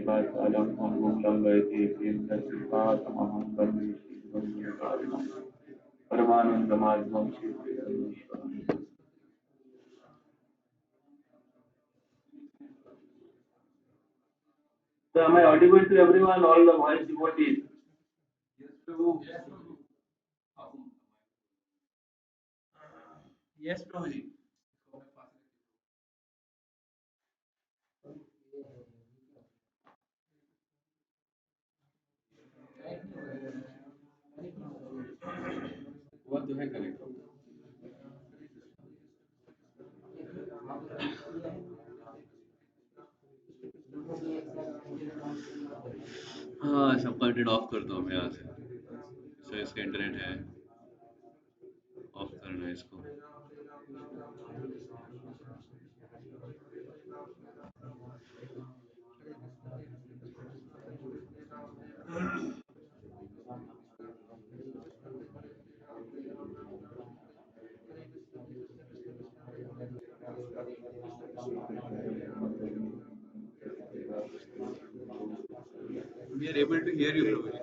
वाचालं पङ्गुं लङ्घयते कृपातमहं वन्दे श्रीगुरुं परमानन्दमाधवं श्रीगुरुं। So am I audible to everyone, all the voice devotees? Yes, Prabhu. Yes, Prabhuji. हुआ तो है connect. हाँ, सबका इंटरनेट ऑफ कर दो मैं यहाँ से। सो इसका इंटरनेट है, ऑफ करना है इसको। We are able to hear you, Prabhuji.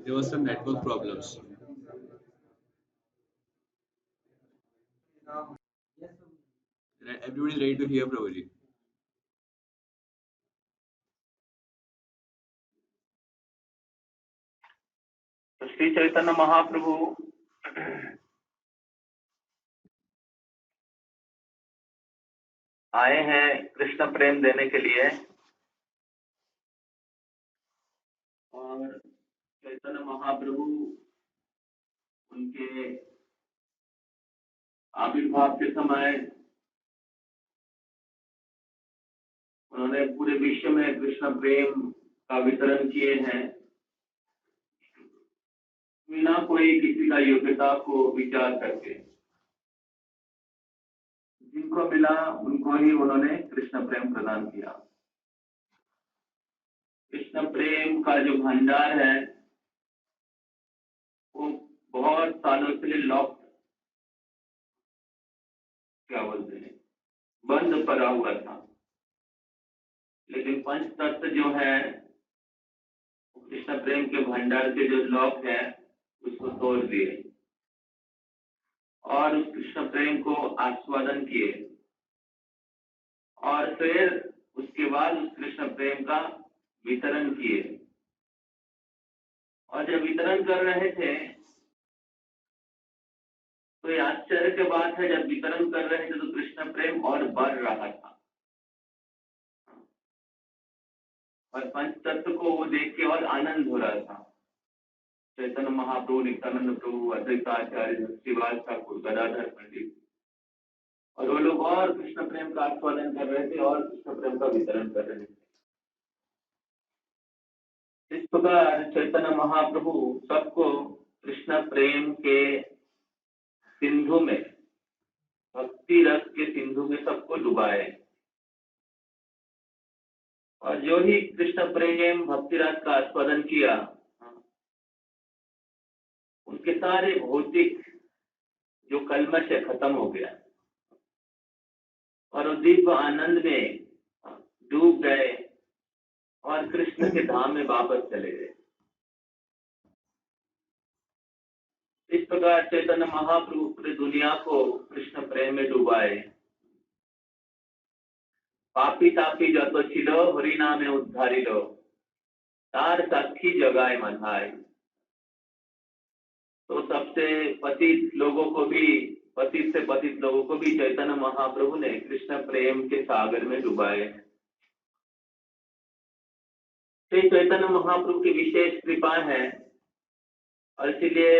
There was some network problems. Everybody is ready to hear, Prabhuji. तो श्री चैतन्य महाप्रभु आए हैं कृष्ण प्रेम देने के लिए, और चैतन्य महाप्रभु उनके आविर्भाव के समय उन्होंने पूरे विश्व में कृष्ण प्रेम का वितरण किए हैं, बिना कोई किसी का योग्यता को विचार करके। जिनको मिला उनको ही उन्होंने कृष्ण प्रेम प्रदान किया। कृष्ण प्रेम का जो भंडार है वो बहुत सालों से लॉक्ड, क्या बोलते हैं, बंद पड़ा हुआ था। लेकिन पंच तत्व जो है कृष्ण प्रेम के भंडार के जो लॉक है उसको तोड़ दिए और उस कृष्ण प्रेम को आस्वादन किए, और फिर उसके बाद उस कृष्ण प्रेम का वितरण किए। और जब वितरण कर रहे थे तो ये आश्चर्य की बात है, जब वितरण कर रहे थे तो कृष्ण प्रेम और बढ़ रहा था, और पंच तत्व को वो देख के और आनंद हो रहा था। चैतन्य महाप्रभु, नित्यानंद प्रभु, अद्वैताचार्य, श्रीवास ठाकुर, गदाधर पंडित, और वो लोग और कृष्ण प्रेम का आस्वादन कर रहे थे और कृष्ण प्रेम का वितरण कर रहे थे। इस प्रकार चैतन्य महाप्रभु सबको कृष्ण प्रेम के सिंधु में, भक्ति रस के सिंधु में सबको डुबाए, और जो ही कृष्ण प्रेम भक्ति रस का आस्वादन किया उनके सारे भौतिक जो कलमश है खत्म हो गया, और वो दिव्य आनंद में डूब गए और कृष्ण के धाम में वापस चले गए। इस प्रकार चैतन्य महाप्रभु पूरी दुनिया को कृष्ण प्रेम में डुबाए। पापी तापी जत छिलो हरि नामे उद्धारिलो, तार साक्षी जगाए मनाए। तो सबसे पतित लोगों को भी, पतित से पतित लोगों को भी चैतन्य महाप्रभु ने कृष्ण प्रेम के सागर में डुबाए। श्री चैतन्य महाप्रभु की विशेष कृपा है, और इसलिए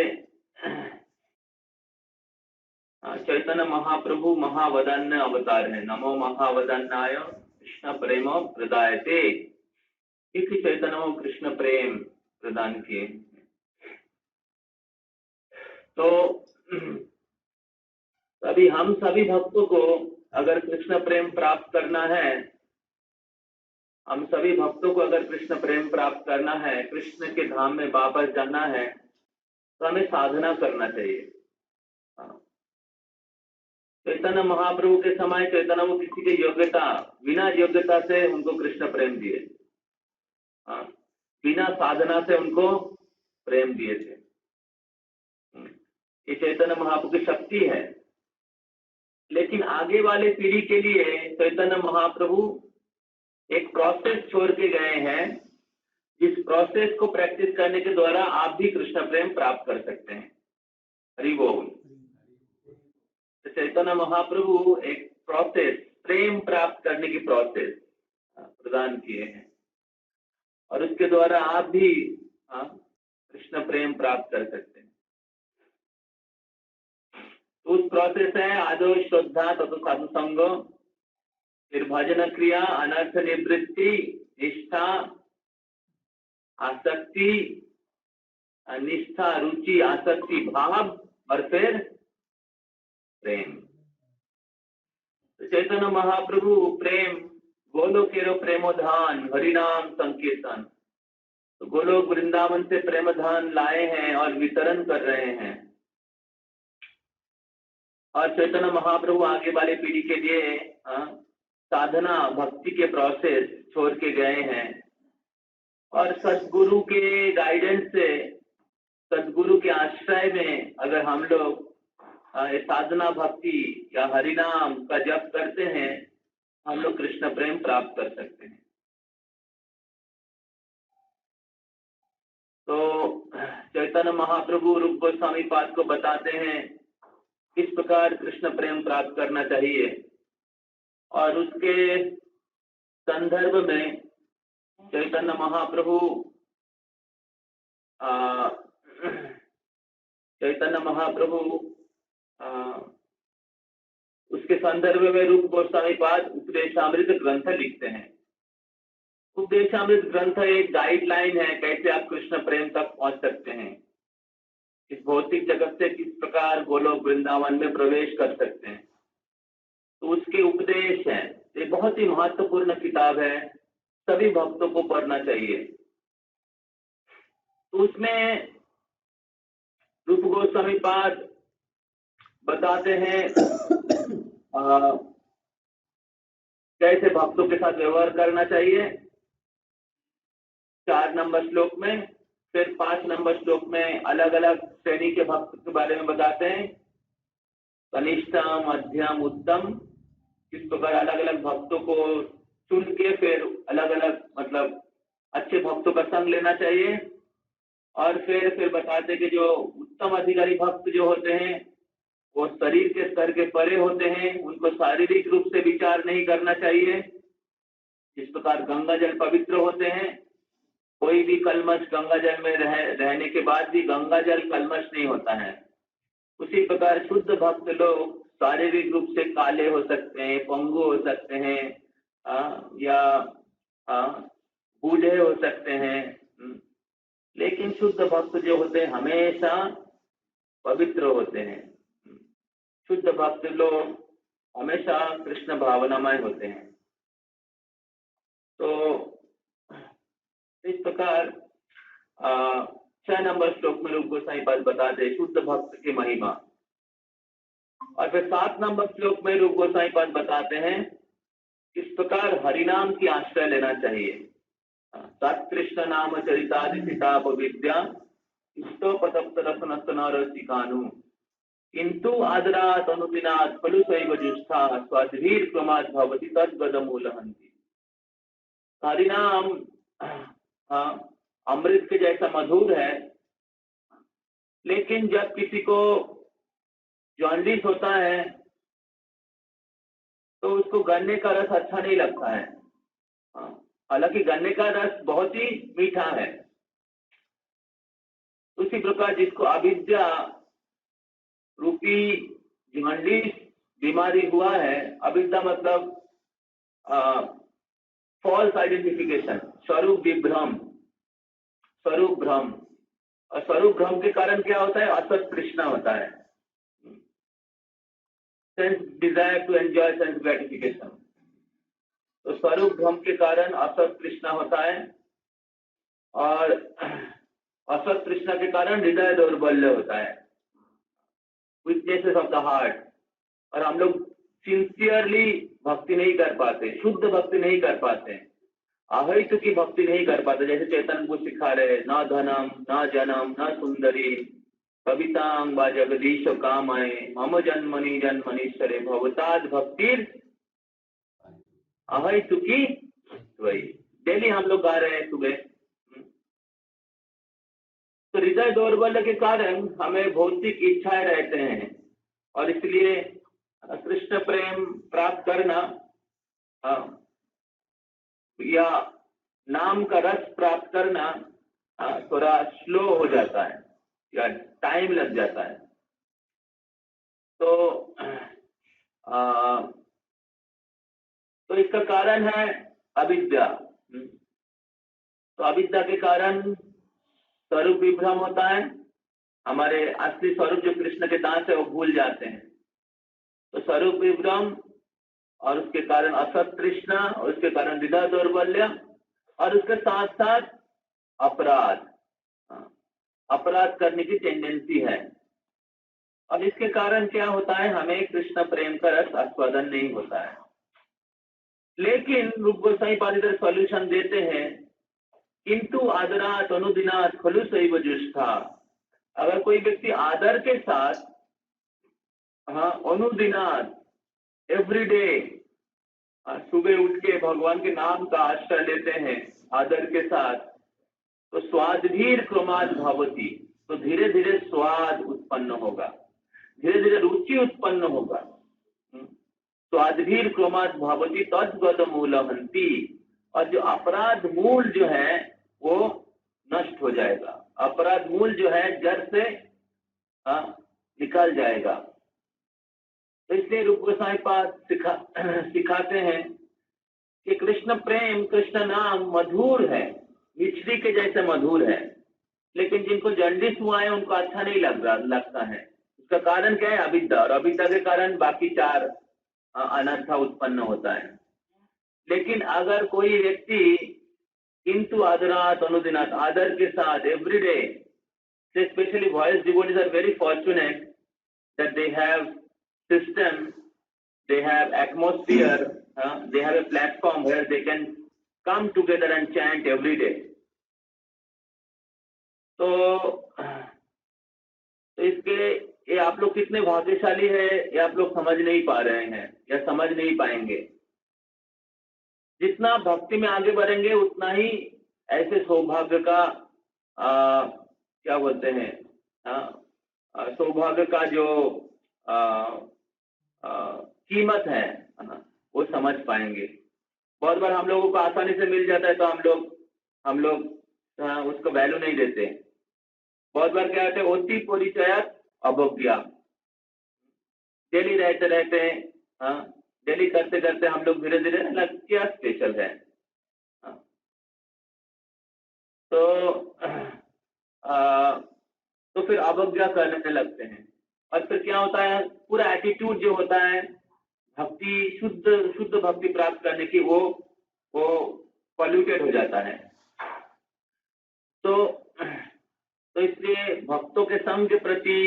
चैतन्य महाप्रभु महावदान्य अवतार है। नमो महावदान्याय कृष्ण प्रेम प्रदायते, इस चैतन्य कृष्ण प्रेम प्रदान किए। तो अभी हम सभी भक्तों को अगर कृष्ण प्रेम प्राप्त करना है, हम सभी भक्तों को अगर कृष्ण प्रेम प्राप्त करना है, कृष्ण के धाम में वापस जाना है, तो हमें साधना करना चाहिए। चैतन्य महाप्रभु के समय चैतन्य वो किसी के योग्यता बिना योग्यता से उनको कृष्ण प्रेम दिए, बिना साधना से उनको प्रेम दिए थे। ये चैतन्य महाप्रभु की शक्ति है। लेकिन आगे वाले पीढ़ी के लिए चैतन्य महाप्रभु एक प्रोसेस छोड़ के गए हैं, जिस प्रोसेस को प्रैक्टिस करने के द्वारा आप भी कृष्ण प्रेम प्राप्त कर सकते हैं। हरि बोल। तो चैतन्य महाप्रभु एक प्रोसेस, प्रेम प्राप्त करने की प्रोसेस प्रदान किए हैं, और उसके द्वारा आप भी कृष्ण प्रेम प्राप्त कर सकते हैं। तो उस प्रोसेस है आदो श्रद्धा तथा साधु संग, फिर भजन क्रिया, अनर्थ निवृत्ति, निष्ठा, आसक्ति, निष्ठा, रुचि, आसक्ति, भाव, और फिर प्रेम। तो चैतन्य महाप्रभु प्रेम गोलोकेरो प्रेमोधान हरिनाम संकीर्तन, तो गोलोक वृंदावन से प्रेमधान लाए हैं और वितरण कर रहे हैं। और चैतन्य महाप्रभु आगे वाली पीढ़ी के लिए साधना भक्ति के प्रोसेस छोड़ के गए हैं, और सदगुरु के गाइडेंस से, सदगुरु के आश्रय में अगर हम लोग साधना भक्ति या हरिनाम का जप करते हैं, हम लोग कृष्ण प्रेम प्राप्त कर सकते हैं। तो चैतन्य महाप्रभु रूप गोस्वामी पाद को बताते हैं किस प्रकार कृष्ण प्रेम प्राप्त करना चाहिए, और उसके संदर्भ में चैतन्य महाप्रभु उसके संदर्भ में रूप गोस्वामी पाद उपदेशामृत ग्रंथ लिखते हैं। उपदेशामृत ग्रंथ एक गाइडलाइन है कैसे आप कृष्ण प्रेम तक पहुंच सकते हैं, इस भौतिक जगत से किस प्रकार गोलोक वृंदावन में प्रवेश कर सकते हैं, तो उसके उपदेश है। ये बहुत ही महत्वपूर्ण किताब है, सभी भक्तों को पढ़ना चाहिए। तो उसमें रूप गोस्वामी पाद बताते हैं कैसे भक्तों के साथ व्यवहार करना चाहिए 4 नंबर श्लोक में। फिर 5 नंबर श्लोक में अलग अलग श्रेणी के भक्त के बारे में बताते हैं, कनिष्ठ, मध्यम, उत्तम, किस प्रकार अलग अलग भक्तों को चुन के फिर अलग अलग मतलब अच्छे भक्तों का संग लेना चाहिए। और फिर बताते कि जो उत्तम अधिकारी भक्त जो होते हैं वो शरीर के स्तर के परे होते हैं, उनको शारीरिक रूप से विचार नहीं करना चाहिए। इस प्रकार गंगा जल पवित्र होते हैं, कोई भी कलमश गंगा जल में रहने के बाद भी गंगा जल कलमश नहीं होता है। उसी प्रकार शुद्ध भक्त लोग शारीरिक रूप से काले हो सकते हैं, पंगु हो सकते हैं, या बूढ़े हो सकते हैं, लेकिन शुद्ध भक्त जो होते हैं हमेशा पवित्र होते हैं। शुद्ध भक्त लोग हमेशा कृष्ण भावनामय होते हैं। तो इस प्रकार 6 नंबर श्लोक में रूप गोसाई पाद बताते शुद्ध भक्त की महिमा, और फिर 7 नंबर श्लोक में रूप गोसाई पाद बताते हैं किस प्रकार हरिनाम की आश्रय लेना चाहिए। सत्कृष्ण नाम चरितादि किताब विद्या इष्टोपतप्त रसनस्तनरसिकानु किंतु आदरात् अनुदिनात् खलु सैव ज्येष्ठा स्वाधीर क्रमात् भवति तद्गदमूलहन्ति। हरिनाम अमृत के जैसा मधुर है, लेकिन जब किसी को जॉन्डिस होता है तो उसको गन्ने का रस अच्छा नहीं लगता है। हालांकि गन्ने का रस बहुत ही मीठा है। उसी प्रकार जिसको अविद्या रूपी जॉन्डिस बीमारी हुआ है, अविद्या मतलब फॉल्स आइडेंटिफिकेशन, स्वरूप विभ्रम, स्वरूप भ्रम, और स्वरूप भ्रम के कारण क्या होता है, असत तृष्णा होता है, sense desire to enjoy sense gratification. तो स्वरूप भ्रम के कारण असत तृष्णा होता है, और असत तृष्णा के कारण हृदय दौर्बल्य होता है, वीकनेसेस ऑफ द हार्ट। और हम लोग सिंसियरली भक्ति नहीं कर पाते, शुद्ध भक्ति नहीं कर पाते, अहैतु की भक्ति नहीं कर पाते। जैसे चैतन्य को सिखा रहे, न धनम न जनम न सुंदरी कवितांग व जगदीश कामय मम जन्मनि जन्मनीश्वरे भवताद भक्तिर अहैतु की वही। डेली हम लोग गा रहे हैं सुबह। तो हृदय दौर्बल्य के कारण हमें भौतिक इच्छाएं रहते हैं और इसलिए कृष्ण प्रेम प्राप्त करना या नाम का रस प्राप्त करना थोड़ा स्लो हो जाता है या टाइम लग जाता है। तो इसका कारण है अविद्या। तो अविद्या के कारण स्वरूप विभ्रम होता है, हमारे असली स्वरूप जो कृष्ण के दास है वो भूल जाते हैं। तो स्वरूप विभ्रम और उसके कारण असत तृष्णा और उसके कारण हृदय दौर्बल्य और उसके साथ साथ अपराध करने की टेंडेंसी है। और इसके कारण क्या होता है, हमें कृष्ण प्रेम का रस आस्वादन नहीं होता है। लेकिन रूप गोसाई पाद इधर सॉल्यूशन देते हैं, किंतु आदरात अनुदिनात खलु सैव जुष्टा। अगर कोई व्यक्ति आदर के साथ अनुदिनात एवरीडे सुबह उठ के भगवान के नाम का आश्रय लेते हैं आदर के साथ, तो स्वादधीर क्रमाद भवति, तो धीरे धीरे स्वाद उत्पन्न होगा, धीरे धीरे रुचि उत्पन्न होगा। स्वादधीर क्रमाद भवति तद्गत मूलहंति, और जो अपराध मूल जो है वो नष्ट हो जाएगा। अपराध मूल जो है जड़ से निकल जाएगा। तो इसलिए रूप गोसाई पाद सिखाते हैं कि कृष्ण प्रेम, कृष्ण नाम मधुर है, मिश्री के जैसे मधुर है, लेकिन जिनको जन्डिस हुआ है उनको अच्छा नहीं लगता है। उसका कारण क्या है, अविद्या, और अविद्या के कारण बाकी चार अनर्था उत्पन्न होता है। लेकिन अगर कोई व्यक्ति किंतु आदरात अनुदिनात, आदर के साथ everyday, specially voice devotees are very fortunate that they have system, they have atmosphere, they have a platform where they can come together and chant every day. तो इसके ये आप लोग कितने भाग्यशाली है ये आप लोग समझ नहीं पा रहे हैं या समझ नहीं पाएंगे। जितना भक्ति में आगे बढ़ेंगे उतना ही ऐसे सौभाग्य का क्या बोलते हैं, सौभाग्य का जो कीमत है वो समझ पाएंगे। बहुत बार हम लोगों को आसानी से मिल जाता है तो हम लोग उसको वैल्यू नहीं देते। बहुत बार क्या होता है, ओती परिचयत अवज्ञा, डेली रहते डेली करते करते हम लोग धीरे धीरे क्या स्पेशल है, तो फिर अवज्ञा करने लगते हैं। और फिर क्या होता है, पूरा एटीट्यूड जो होता है भक्ति, शुद्ध भक्ति प्राप्त करने की, वो पॉल्यूटेड हो जाता है। तो इसलिए भक्तों के संग के प्रति,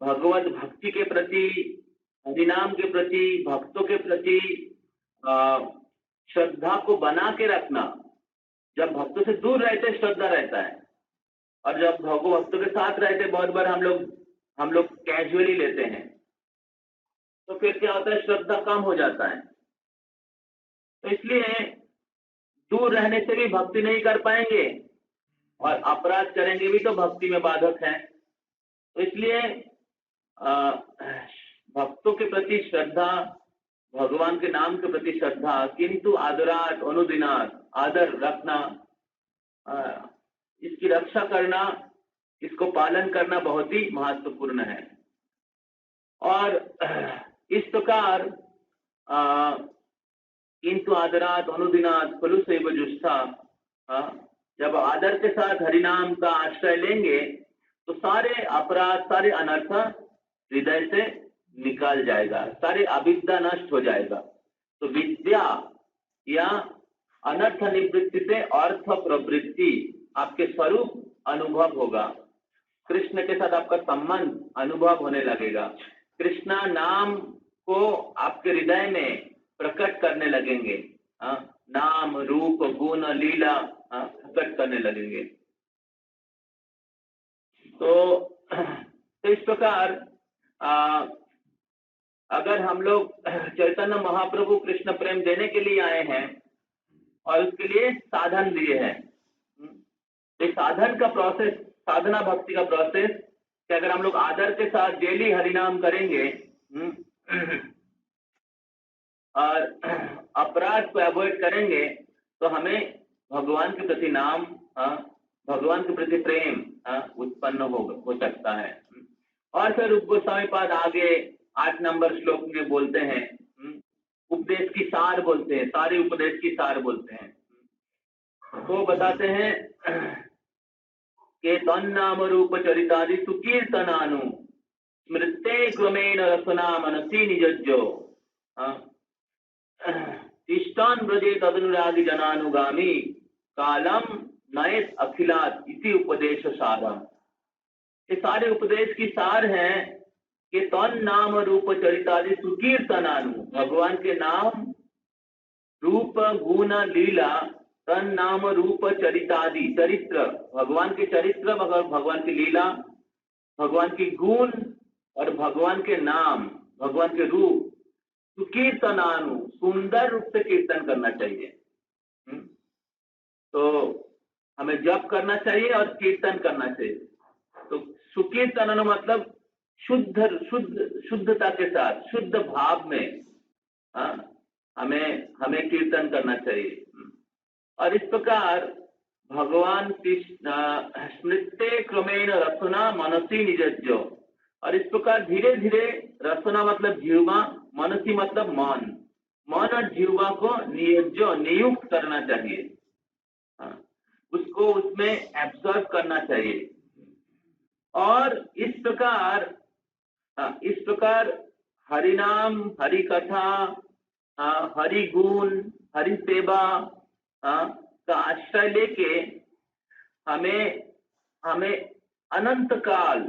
भगवत भक्ति के प्रति, हरिनाम के प्रति, भक्तों के प्रति श्रद्धा को बना के रखना। जब भक्तों से दूर रहते श्रद्धा रहता है, और जब भक्तों के साथ रहते बहुत बार हम लोग कैजुअली लेते हैं, तो फिर क्या होता है, श्रद्धा कम हो जाता है। तो इसलिए दूर रहने से भी भक्ति नहीं कर पाएंगे और अपराध करेंगे भी तो भक्ति में बाधक है। तो इसलिए भक्तों के प्रति श्रद्धा, भगवान के नाम के प्रति श्रद्धा, किंतु आदरात अनुदिनात, आदर रखना, इसकी रक्षा करना, इसको पालन करना बहुत ही महत्वपूर्ण है। और इस प्रकार किंतु आदरात अनुदिनात खलु सैव जुष्टा, जब आदर के साथ हरिनाम का आश्रय लेंगे तो सारे अपराध, सारे अनर्थ हृदय से निकल जाएगा, सारे अविद्या नष्ट हो जाएगा। तो विद्या या अनर्थ निवृत्ति से अर्थ प्रवृत्ति, आपके स्वरूप अनुभव होगा, कृष्ण के साथ आपका संबंध अनुभव होने लगेगा। कृष्णा नाम को आपके हृदय में प्रकट करने लगेंगे। नाम रूप गुण लीला प्रकट करने लगेंगे। तो इस प्रकार अगर हम लोग चैतन्य महाप्रभु कृष्ण प्रेम देने के लिए आए हैं और उसके लिए साधन दिए हैं, तो साधन का प्रोसेस, साधना भक्ति का प्रोसेस कि अगर हम लोग आदर के साथ डेली हरिनाम करेंगे और अपराध को अवॉइड करेंगे तो हमें भगवान के प्रति नाम, भगवान के प्रति प्रेम उत्पन्न हो सकता है। और फिर रूप गोस्वामी पाद आगे 8 नंबर श्लोक में बोलते हैं, उपदेश की सार बोलते हैं, सारे उपदेश की सार बोलते हैं। तो बताते हैं कि तन्नाम रूप चरितादि सुकीर्तनानु स्मृते क्रमेण रसना मनसी निजज्जो तिष्ठान ब्रजे तदनुरागी जनानुगामी कालम नयत अखिलात इति उपदेश सारम। ये सारे उपदेश की सार है कि तन नाम रूप चरितादि सुकीर्तनानु, भगवान के नाम रूप गुण लीला, तन नाम रूप चरितादि, चरित्र भगवान के चरित्र, भगवान की लीला, भगवान की गुण और भगवान के नाम, भगवान के रूप सुकीर्तनानु, सुंदर रूप से कीर्तन करना चाहिए। तो हमें जप करना चाहिए और कीर्तन करना चाहिए। तो सुकीर्तन मतलब शुद्धता के साथ, शुद्ध भाव में हमें कीर्तन करना चाहिए। और इस प्रकार भगवान स्मृते क्रमेण रसना मनसी निजज्जो, और इस प्रकार धीरे धीरे, रसना मतलब जीवा, मनसी मतलब मन और जीवा को नियुक्त करना चाहिए, उसको उसमें एब्जॉर्ब करना चाहिए। और इस प्रकार हरिनाम, हरि कथा, हरि गुण, हरि सेवा का आश्रय लेके हमें अनंत काल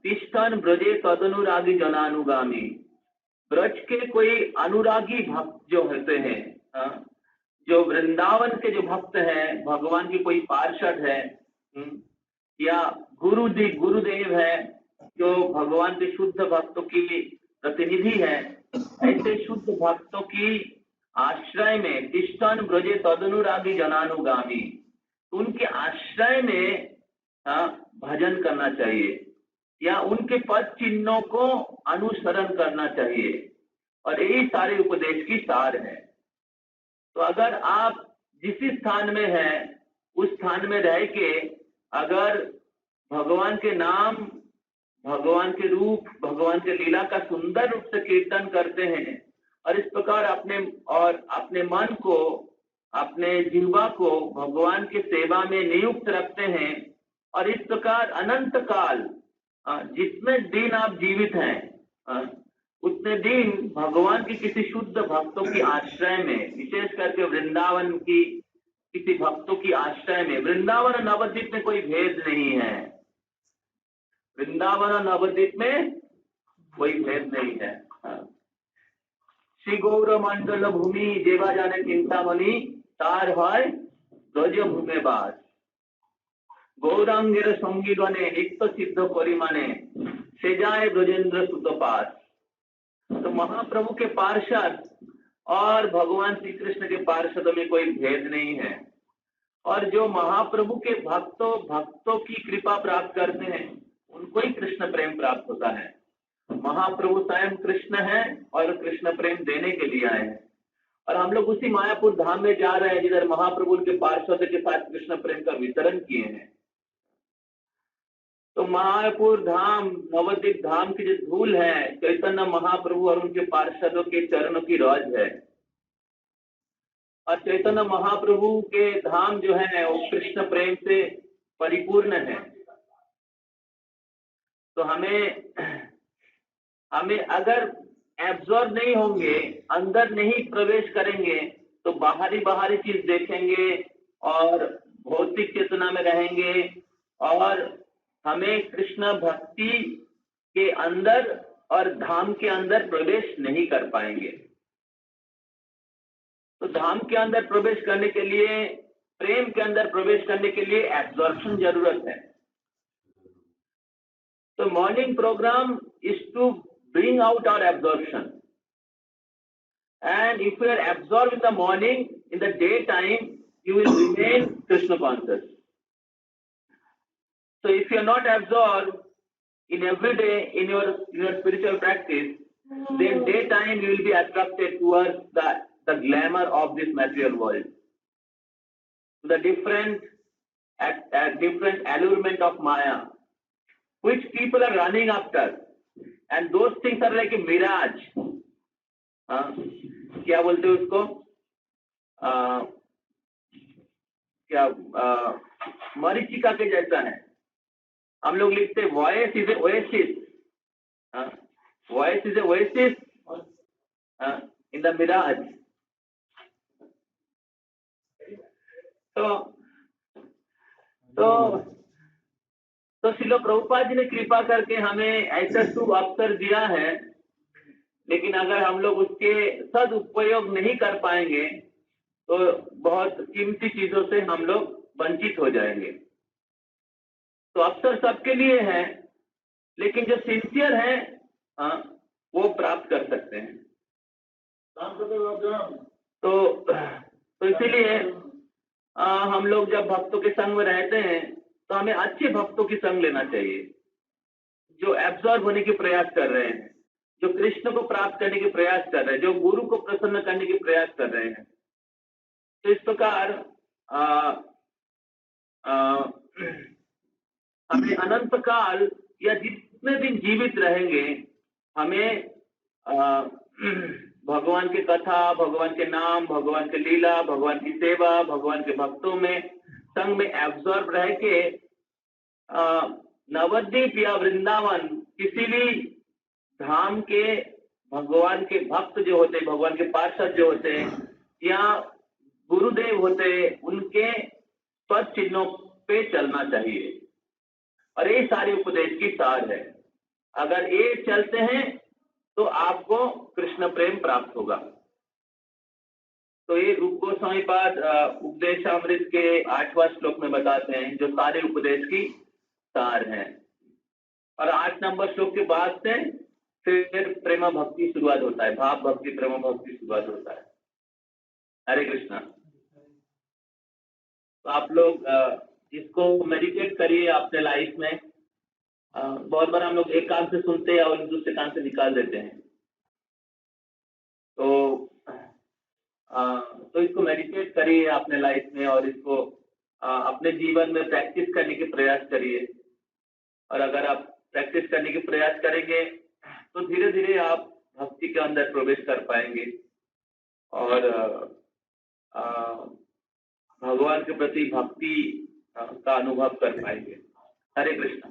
तिष्ठन ब्रजे तदनुरागी जनानुगामी, ब्रज के कोई अनुरागी भक्त जो होते हैं, जो वृंदावन के जो भक्त हैं, भगवान की कोई पार्षद है या गुरुदेव है जो भगवान के शुद्ध भक्तों की प्रतिनिधि है, ऐसे शुद्ध भक्तों की आश्रय में तिष्ठन ब्रजे तदनुरागी जनानुगामी, उनके आश्रय में भजन करना चाहिए या उनके पद चिन्हों को अनुसरण करना चाहिए। और यही सारे उपदेश की सार है। तो अगर आप जिस स्थान में हैं उस स्थान में रह के अगर भगवान के नाम, भगवान के रूप, भगवान के लीला का सुंदर रूप से कीर्तन करते हैं और इस प्रकार अपने मन को, अपने जीवा को भगवान के सेवा में नियुक्त रखते हैं, और इस प्रकार अनंत काल जितने दिन आप जीवित हैं उतने दिन भगवान की किसी शुद्ध भक्तों की आश्रय में, विशेष करके वृंदावन की किसी भक्तों की आश्रय में, वृंदावन और नवद्वीप में कोई भेद नहीं है, वृंदावन और नवद्वीप में कोई भेद नहीं है। श्री गौर मंडल भूमि जेवा जाने चिंतामणि तार है ब्रज भूमे बास, गौरांगेर संगीगणे नित्य सिद्ध परिमाणे से जाए ब्रजेंद्र सुतपास। तो महाप्रभु के पार्षद और भगवान श्री कृष्ण के पार्षदों में कोई भेद नहीं है, और जो महाप्रभु के भक्तों की कृपा प्राप्त करते हैं उनको ही कृष्ण प्रेम प्राप्त होता है। महाप्रभु स्वयं कृष्ण है और कृष्ण प्रेम देने के लिए आए हैं, और हम लोग उसी मायापुर धाम में जा रहे हैं जिधर महाप्रभु के पार्षद के साथ कृष्ण प्रेम का वितरण किए हैं। तो मायापुर धाम, नवद्वीप धाम की जो धूल है, चैतन्य महाप्रभु और उनके पार्षदों के चरणों की रज है, और चैतन्य महाप्रभु के धाम जो है वो कृष्ण प्रेम से परिपूर्ण है। तो हमें अगर एब्जॉर्ब नहीं होंगे, अंदर नहीं प्रवेश करेंगे, तो बाहरी चीज देखेंगे और भौतिक चेतना में रहेंगे, और हमें कृष्ण भक्ति के अंदर और धाम के अंदर प्रवेश नहीं कर पाएंगे। तो धाम के अंदर प्रवेश करने के लिए, प्रेम के अंदर प्रवेश करने के लिए एब्जॉर्प्शन जरूरत है। तो morning programme is to bring out our absorption, and if you are absorbed in the morning, in the daytime you will remain Krishna conscious. So if you are not absorbed in every day in your spiritual practice, then daytime you will be attracted towards the glamour of this material world, the different allurement of Maya, which people are running after, and those things are like a mirage. क्या बोलते हैं उसको, क्या मरीचिका के जैसा है। हम लोग लिखते हैं voice is a oasis, voice is a oasis in the mirage. तो श्रील प्रभुपाद जी ने कृपा करके हमें ऐसा शुभ अवसर दिया है, लेकिन अगर हम लोग उसके सदुपयोग नहीं कर पाएंगे तो बहुत कीमती चीजों से हम लोग वंचित हो जाएंगे। तो अवसर सबके लिए है, लेकिन जो सिंसियर है वो प्राप्त कर सकते हैं। तो इसीलिए हम लोग जब भक्तों के संग में रहते हैं तो हमें अच्छे भक्तों की संग लेना चाहिए, जो एब्जॉर्ब होने के प्रयास कर रहे हैं, जो कृष्ण को प्राप्त करने के प्रयास कर रहे हैं, जो गुरु को प्रसन्न करने के प्रयास कर रहे हैं। तो इस प्रकार हमें अनंत काल या जितने दिन जीवित रहेंगे, हमें भगवान की कथा, भगवान के नाम, भगवान की लीला, भगवान की सेवा, भगवान के भक्तों में संग में एब्जॉर्ब रह के नवद्वीप या वृंदावन, किसी भी धाम के भगवान के भक्त जो होते, भगवान के पार्षद जो होते या गुरुदेव होते, उनके पद चिन्हों पे चलना चाहिए। और ये सारे उपदेश की सार है। अगर ये चलते हैं तो आपको कृष्ण प्रेम प्राप्त होगा। तो ये रूप गोस्वामी पाद उपदेशामृत के 8वां श्लोक में बताते हैं, जो सारे उपदेश की सार है। और 8 नंबर श्लोक के बाद से फिर प्रेम भक्ति शुरुआत होता है, भाव भक्ति प्रेम भक्ति शुरुआत होता है। हरे कृष्णा। तो आप लोग इसको मेडिटेट करिए अपने लाइफ में। बहुत बार हम लोग एक कान से सुनते हैं और दूसरे कान से निकाल देते हैं। तो इसको मेडिटेट करिए अपने लाइफ में और इसको अपने जीवन में प्रैक्टिस करने के प्रयास करिए। और अगर आप प्रैक्टिस करने के प्रयास करेंगे तो धीरे धीरे आप भक्ति के अंदर प्रवेश कर पाएंगे और भगवान के प्रति भक्ति का अनुभव कर पाएंगे। हरे कृष्ण।